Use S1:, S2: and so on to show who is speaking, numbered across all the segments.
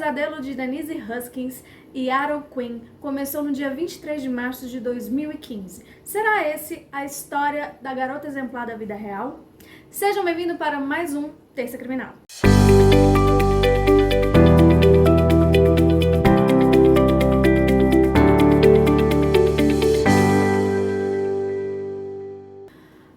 S1: pesadelo de Denise Huskins e Aaron Quinn começou no dia 23 de março de 2015. Será esse a história da garota exemplar da vida real? Sejam bem-vindos para mais um Terça Criminal.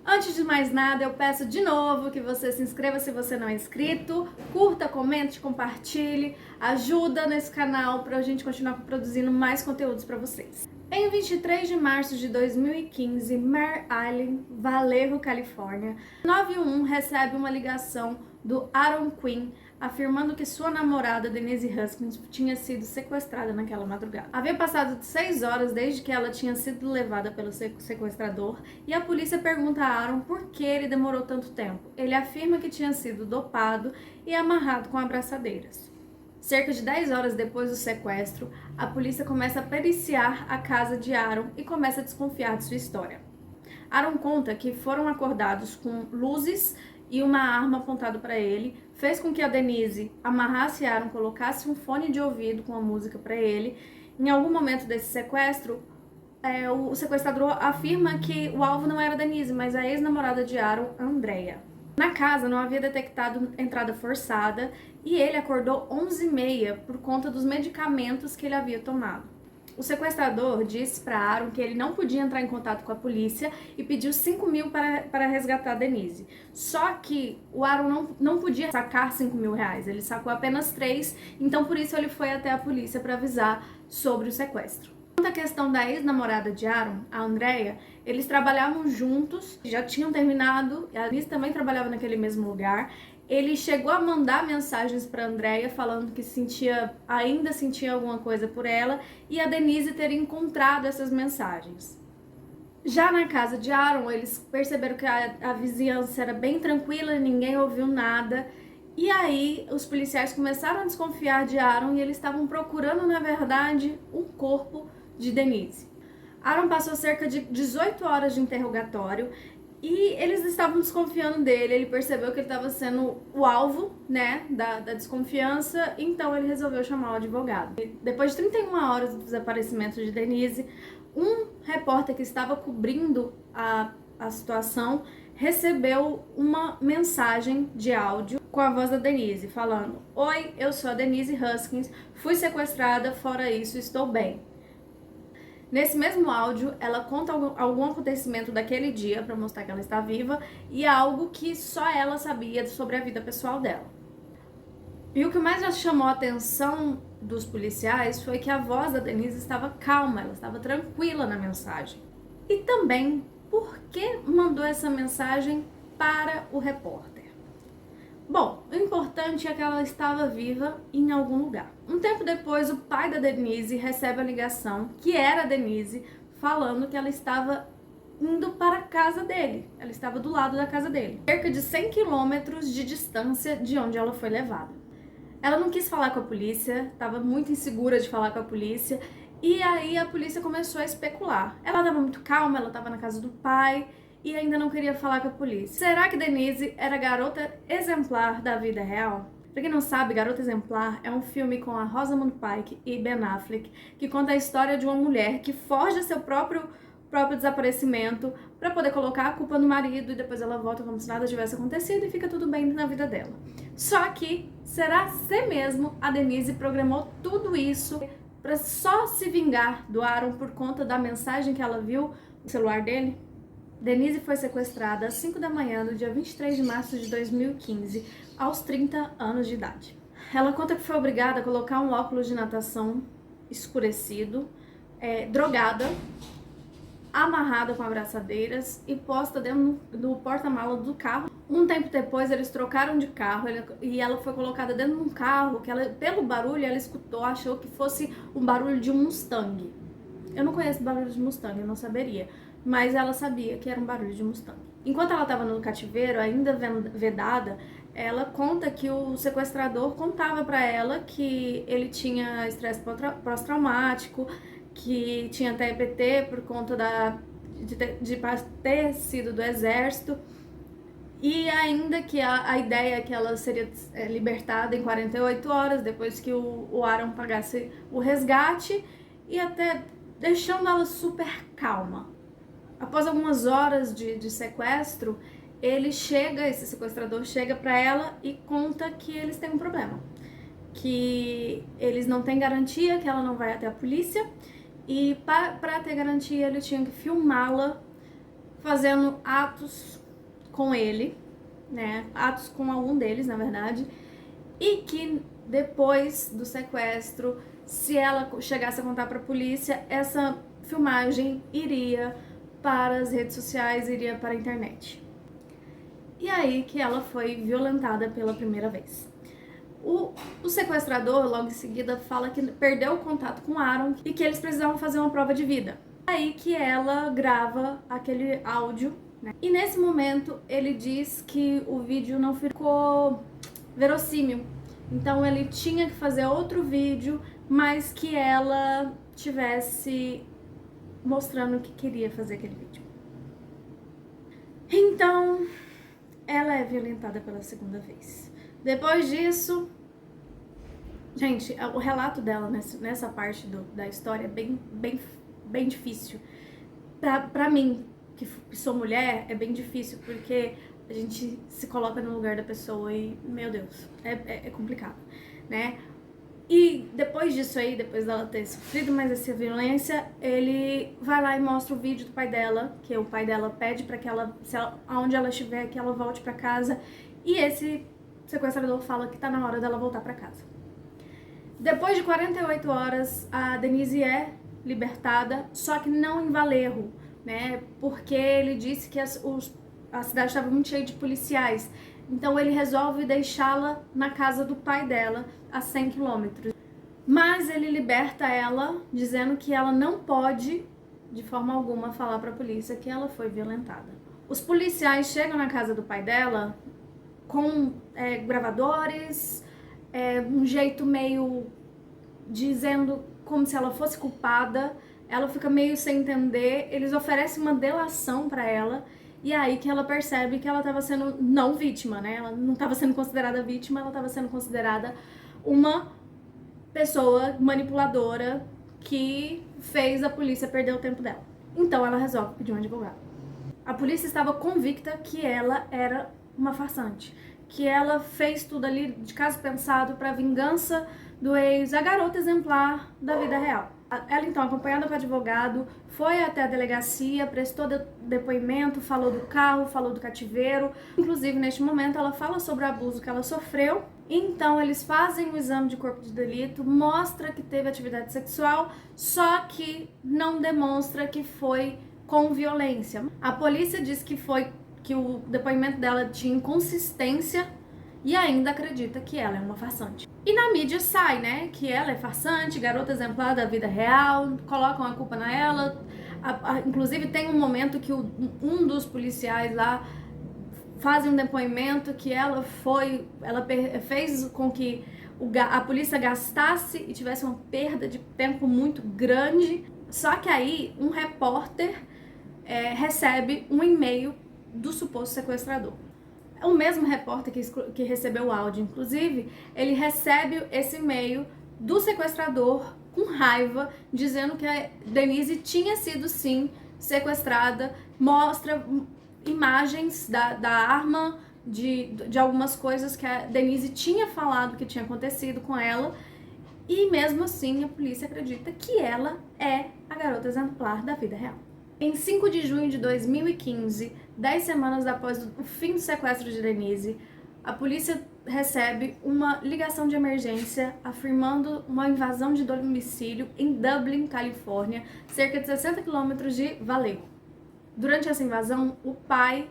S1: Antes de mais nada, eu peço de novo que você se inscreva se você não é inscrito, curta, comente, compartilhe, ajuda nesse canal para a gente continuar produzindo mais conteúdos para vocês. Em 23 de março de 2015, Mare Island, Vallejo, Califórnia, 911 recebe uma ligação do Aaron Quinn afirmando que sua namorada, Denise Huskins, tinha sido sequestrada naquela madrugada. Havia passado 6 horas desde que ela tinha sido levada pelo sequestrador e a polícia pergunta a Aaron por que ele demorou tanto tempo. Ele afirma que tinha sido dopado e amarrado com abraçadeiras. Cerca de 10 horas depois do sequestro, a polícia começa a periciar a casa de Aaron e começa a desconfiar de sua história. Aaron conta que foram acordados com luzes e uma arma apontada para ele, fez com que a Denise amarrasse Aaron, colocasse um fone de ouvido com a música para ele. Em algum momento desse sequestro, o sequestrador afirma que o alvo não era a Denise, mas a ex-namorada de Aaron, Andrea. Na casa não havia detectado entrada forçada e ele acordou 11h30 por conta dos medicamentos que ele havia tomado. O sequestrador disse para Aaron que ele não podia entrar em contato com a polícia e pediu 5 mil para resgatar a Denise. Só que o Aaron não podia sacar 5 mil reais, ele sacou apenas 3, então por isso ele foi até a polícia para avisar sobre o sequestro. Quanto à questão da ex-namorada de Aaron, a Andrea, eles trabalhavam juntos, já tinham terminado, a Denise também trabalhava naquele mesmo lugar. Ele chegou a mandar mensagens para Andrea falando que ainda sentia alguma coisa por ela e a Denise teria encontrado essas mensagens. Já na casa de Aaron, eles perceberam que a vizinhança era bem tranquila, ninguém ouviu nada. E aí os policiais começaram a desconfiar de Aaron e eles estavam procurando, na verdade, um corpo de Denise. Aaron passou cerca de 18 horas de interrogatório e eles estavam desconfiando dele. Ele percebeu que ele estava sendo o alvo, né, da desconfiança, então ele resolveu chamar o advogado. E depois de 31 horas do desaparecimento de Denise, um repórter que estava cobrindo a situação recebeu uma mensagem de áudio com a voz da Denise, falando: "Oi, eu sou a Denise Huskins, fui sequestrada, fora isso, estou bem." Nesse mesmo áudio, ela conta algum acontecimento daquele dia para mostrar que ela está viva e algo que só ela sabia sobre a vida pessoal dela. E o que mais chamou a atenção dos policiais foi que a voz da Denise estava calma, ela estava tranquila na mensagem. E também por que mandou essa mensagem para o repórter? Bom, o importante é que ela estava viva em algum lugar. Um tempo depois, o pai da Denise recebe a ligação, que era a Denise, falando que ela estava indo para a casa dele. Ela estava do lado da casa dele, cerca de 100 quilômetros de distância de onde ela foi levada. Ela não quis falar com a polícia, estava muito insegura de falar com a polícia, e aí a polícia começou a especular. Ela estava muito calma, ela estava na casa do pai e ainda não queria falar com a polícia. Será que Denise era garota exemplar da vida real? Pra quem não sabe, Garota Exemplar é um filme com a Rosamund Pike e Ben Affleck que conta a história de uma mulher que foge do seu próprio desaparecimento para poder colocar a culpa no marido e depois ela volta como se nada tivesse acontecido e fica tudo bem na vida dela. Só que, será se mesmo a Denise programou tudo isso para só se vingar do Aaron por conta da mensagem que ela viu no celular dele? Denise foi sequestrada às 5 da manhã do dia 23 de março de 2015, aos 30 anos de idade. Ela conta que foi obrigada a colocar um óculos de natação escurecido, drogada, amarrada com abraçadeiras e posta dentro do porta-malas do carro. Um tempo depois eles trocaram de carro e ela foi colocada dentro de um carro que pelo barulho ela escutou, achou que fosse um barulho de um Mustang. Eu não conheço barulho de Mustang, eu não saberia, mas ela sabia que era um barulho de Mustang. Enquanto ela estava no cativeiro, ainda vedada, ela conta que o sequestrador contava para ela que ele tinha estresse pós-traumático, que tinha TPT por conta de ter sido do exército E ainda que a ideia é que ela seria libertada em 48 horas, depois que o Aaron pagasse o resgate, e até deixando ela super calma. Após algumas horas de sequestro, esse sequestrador chega para ela e conta que eles têm um problema. Que eles não têm garantia, que ela não vai até a polícia, e para ter garantia ele tinha que filmá-la fazendo atos com ele, né? Atos com algum deles, na verdade, e que depois do sequestro, se ela chegasse a contar para a polícia, essa filmagem iria para as redes sociais, iria para a internet. E aí que ela foi violentada pela primeira vez. O sequestrador, logo em seguida, fala que perdeu o contato com Aaron e que eles precisavam fazer uma prova de vida. É aí que ela grava aquele áudio, né? E nesse momento ele diz que o vídeo não ficou verossímil. Então ele tinha que fazer outro vídeo, mas que ela tivesse mostrando que queria fazer aquele vídeo. Então, ela é violentada pela segunda vez. Depois disso, gente, o relato dela nessa parte da história é bem difícil. Pra mim, que sou mulher, é bem difícil, porque a gente se coloca no lugar da pessoa e, meu Deus, é complicado, né? E depois disso aí, depois dela ter sofrido mais essa violência, ele vai lá e mostra o vídeo do pai dela, que o pai dela pede pra que aonde ela estiver, que ela volte pra casa, e esse sequestrador fala que tá na hora dela voltar pra casa. Depois de 48 horas, a Denise é libertada, só que não em Vallejo, né? Porque ele disse que a cidade estava muito cheia de policiais. Então ele resolve deixá-la na casa do pai dela, a 100 quilômetros. Mas ele liberta ela, dizendo que ela não pode, de forma alguma, falar para a polícia que ela foi violentada. Os policiais chegam na casa do pai dela com gravadores, um jeito meio dizendo como se ela fosse culpada. Ela fica meio sem entender, eles oferecem uma delação para ela, e aí que ela percebe que ela estava sendo não vítima, né? Ela não estava sendo considerada vítima, ela estava sendo considerada uma pessoa manipuladora que fez a polícia perder o tempo dela. Então ela resolve pedir um advogado. A polícia estava convicta que ela era uma farsante, que ela fez tudo ali de caso pensado para vingança do ex, a garota exemplar da vida real. Ela, então, acompanhada com o advogado, foi até a delegacia, prestou depoimento, falou do carro, falou do cativeiro. Inclusive, neste momento, ela fala sobre o abuso que ela sofreu. Então, eles fazem o exame de corpo de delito, mostra que teve atividade sexual, só que não demonstra que foi com violência. A polícia diz que o depoimento dela tinha inconsistência e ainda acredita que ela é uma farsante. E na mídia sai, né, que ela é farsante, garota exemplar da vida real, colocam a culpa nela. Inclusive tem um momento que um dos policiais lá faz um depoimento que ela fez com que a polícia gastasse e tivesse uma perda de tempo muito grande. Só que aí um repórter recebe um e-mail do suposto sequestrador. O mesmo repórter que recebeu o áudio, inclusive, ele recebe esse e-mail do sequestrador com raiva, dizendo que a Denise tinha sido, sim, sequestrada, mostra imagens da arma, de algumas coisas que a Denise tinha falado que tinha acontecido com ela, e mesmo assim a polícia acredita que ela é a garota exemplar da vida real. Em 5 de junho de 2015, 10 semanas após o fim do sequestro de Denise, a polícia recebe uma ligação de emergência afirmando uma invasão de domicílio em Dublin, Califórnia, cerca de 60 quilômetros de Vallejo. Durante essa invasão, o pai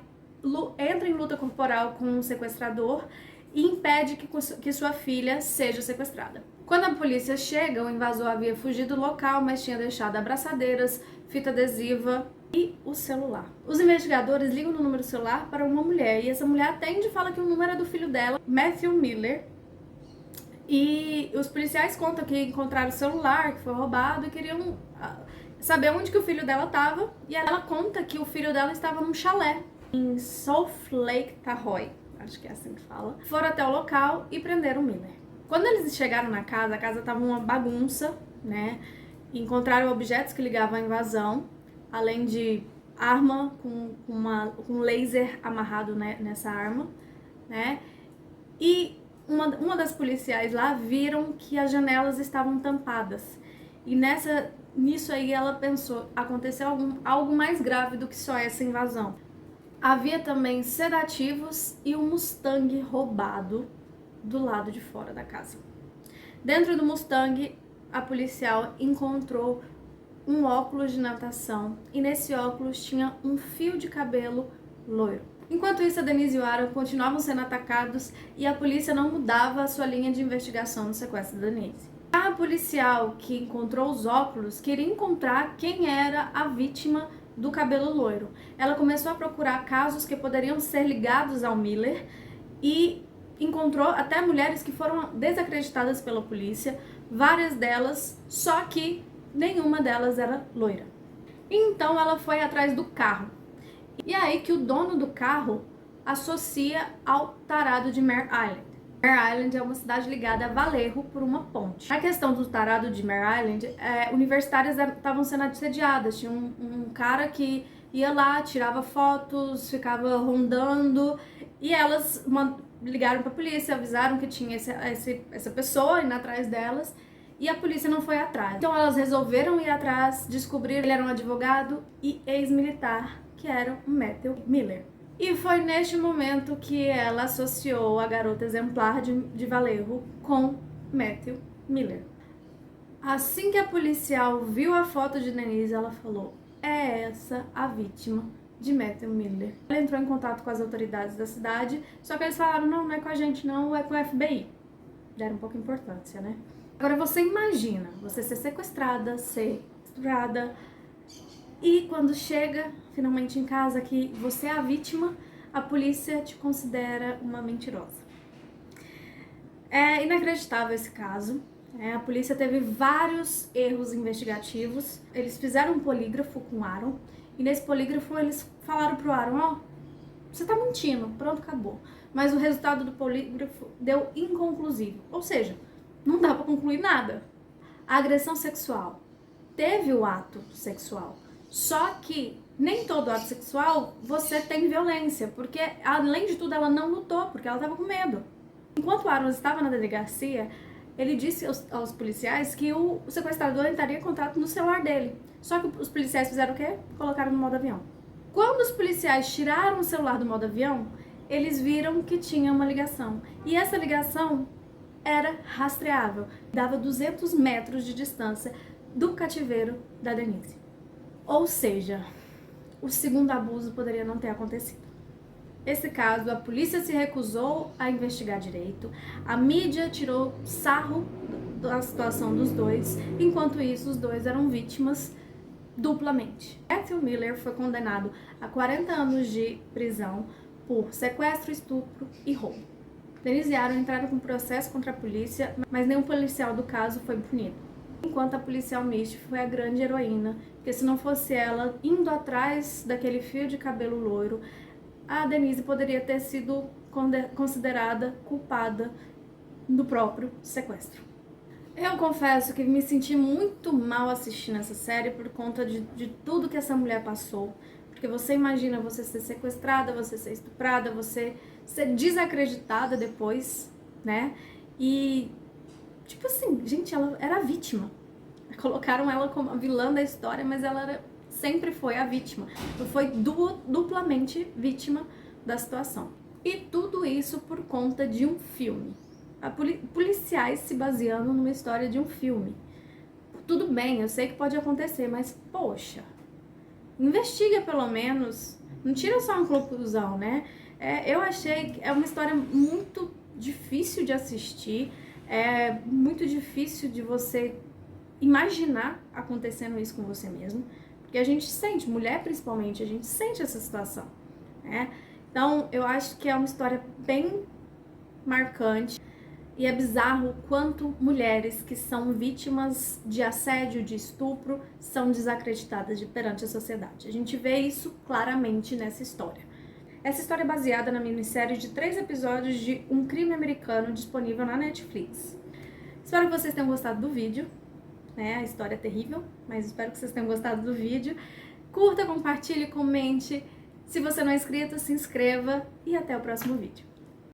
S1: entra em luta corporal com o sequestrador e impede que sua filha seja sequestrada. Quando a polícia chega, o invasor havia fugido do local, mas tinha deixado abraçadeiras, fita adesiva e o celular. Os investigadores ligam no número celular para uma mulher, e essa mulher atende e fala que o número é do filho dela, Matthew Miller. E os policiais contam que encontraram o celular, que foi roubado, e queriam saber onde que o filho dela estava. E ela conta que o filho dela estava num chalé em South Lake Tahoe, acho que é assim que fala. Foram até o local e prenderam o Miller. Quando eles chegaram na casa, a casa estava uma bagunça, né? Encontraram objetos que ligavam à invasão, além de arma com laser amarrado, né, nessa arma, né? E uma das policiais lá viram que as janelas estavam tampadas. E nisso aí ela pensou, aconteceu algo mais grave do que só essa invasão. Havia também sedativos e um Mustang roubado do lado de fora da casa. Dentro do Mustang, a policial encontrou um óculos de natação e nesse óculos tinha um fio de cabelo loiro. Enquanto isso, a Denise e o Aaron continuavam sendo atacados e a polícia não mudava a sua linha de investigação no sequestro da Denise. A policial que encontrou os óculos queria encontrar quem era a vítima do cabelo loiro. Ela começou a procurar casos que poderiam ser ligados ao Miller e encontrou até mulheres que foram desacreditadas pela polícia, várias delas, só que nenhuma delas era loira. Então ela foi atrás do carro. E é aí que o dono do carro associa ao tarado de Mare Island. Mare Island é uma cidade ligada a Vallejo por uma ponte. A questão do tarado de Mare Island, universitárias estavam sendo assediadas. Tinha um cara que ia lá, tirava fotos, ficava rondando e elas ligaram para a polícia, avisaram que tinha essa pessoa indo atrás delas e a polícia não foi atrás. Então elas resolveram ir atrás, descobriram que ele era um advogado e ex-militar, que era o Matthew Miller. E foi neste momento que ela associou a garota exemplar de Vallejo com Matthew Miller. Assim que a policial viu a foto de Denise, ela falou: é essa a vítima de Matthew Miller. Ela entrou em contato com as autoridades da cidade, só que eles falaram: não é com a gente não, é com o FBI. Deram pouca importância, né? Agora você imagina, você ser sequestrada, ser estuprada, e quando chega finalmente em casa que você é a vítima, a polícia te considera uma mentirosa. É inacreditável esse caso. A polícia teve vários erros investigativos. Eles fizeram um polígrafo com o Aaron e nesse polígrafo eles falaram pro Aaron: ó, você tá mentindo, pronto, acabou. Mas o resultado do polígrafo deu inconclusivo, ou seja, não dá pra concluir nada. A agressão sexual teve o ato sexual. Só que nem todo ato sexual você tem violência, porque além de tudo ela não lutou, porque ela estava com medo. Enquanto o Aaron estava na delegacia, ele disse aos policiais que o sequestrador entraria em contato no celular dele. Só que os policiais fizeram o quê? Colocaram no modo avião. Quando os policiais tiraram o celular do modo avião, eles viram que tinha uma ligação. E essa ligação era rastreável, dava 200 metros de distância do cativeiro da Denise. Ou seja, o segundo abuso poderia não ter acontecido. Esse caso, a polícia se recusou a investigar direito, a mídia tirou sarro da situação dos dois, enquanto isso os dois eram vítimas duplamente. Matthew Miller foi condenado a 40 anos de prisão por sequestro, estupro e roubo. Denise e Aaron entraram com processo contra a polícia, mas nenhum policial do caso foi punido. Enquanto a policial Misty foi a grande heroína, porque se não fosse ela indo atrás daquele fio de cabelo loiro, a Denise poderia ter sido considerada culpada do próprio sequestro. Eu confesso que me senti muito mal assistindo essa série por conta de tudo que essa mulher passou. Porque você imagina você ser sequestrada, você ser estuprada, você ser desacreditada depois, né? E tipo assim, gente, ela era vítima. Colocaram ela como a vilã da história, mas ela sempre foi a vítima. Ela foi duplamente vítima da situação. E tudo isso por conta de um filme. Policiais se baseando numa história de um filme. Tudo bem, eu sei que pode acontecer, mas poxa, investiga pelo menos. Não tira só uma conclusão, né? Eu achei que é uma história muito difícil de assistir. É muito difícil de você imaginar acontecendo isso com você mesmo, porque a gente sente, mulher principalmente, a gente sente essa situação, né? Então, eu acho que é uma história bem marcante e é bizarro quanto mulheres que são vítimas de assédio, de estupro, são desacreditadas perante a sociedade. A gente vê isso claramente nessa história. Essa história é baseada na minissérie de 3 episódios de Um Crime Americano disponível na Netflix. Espero que vocês tenham gostado do vídeo, né? A história é terrível, mas espero que vocês tenham gostado do vídeo. Curta, compartilhe, comente. Se você não é inscrito, se inscreva e até o próximo vídeo.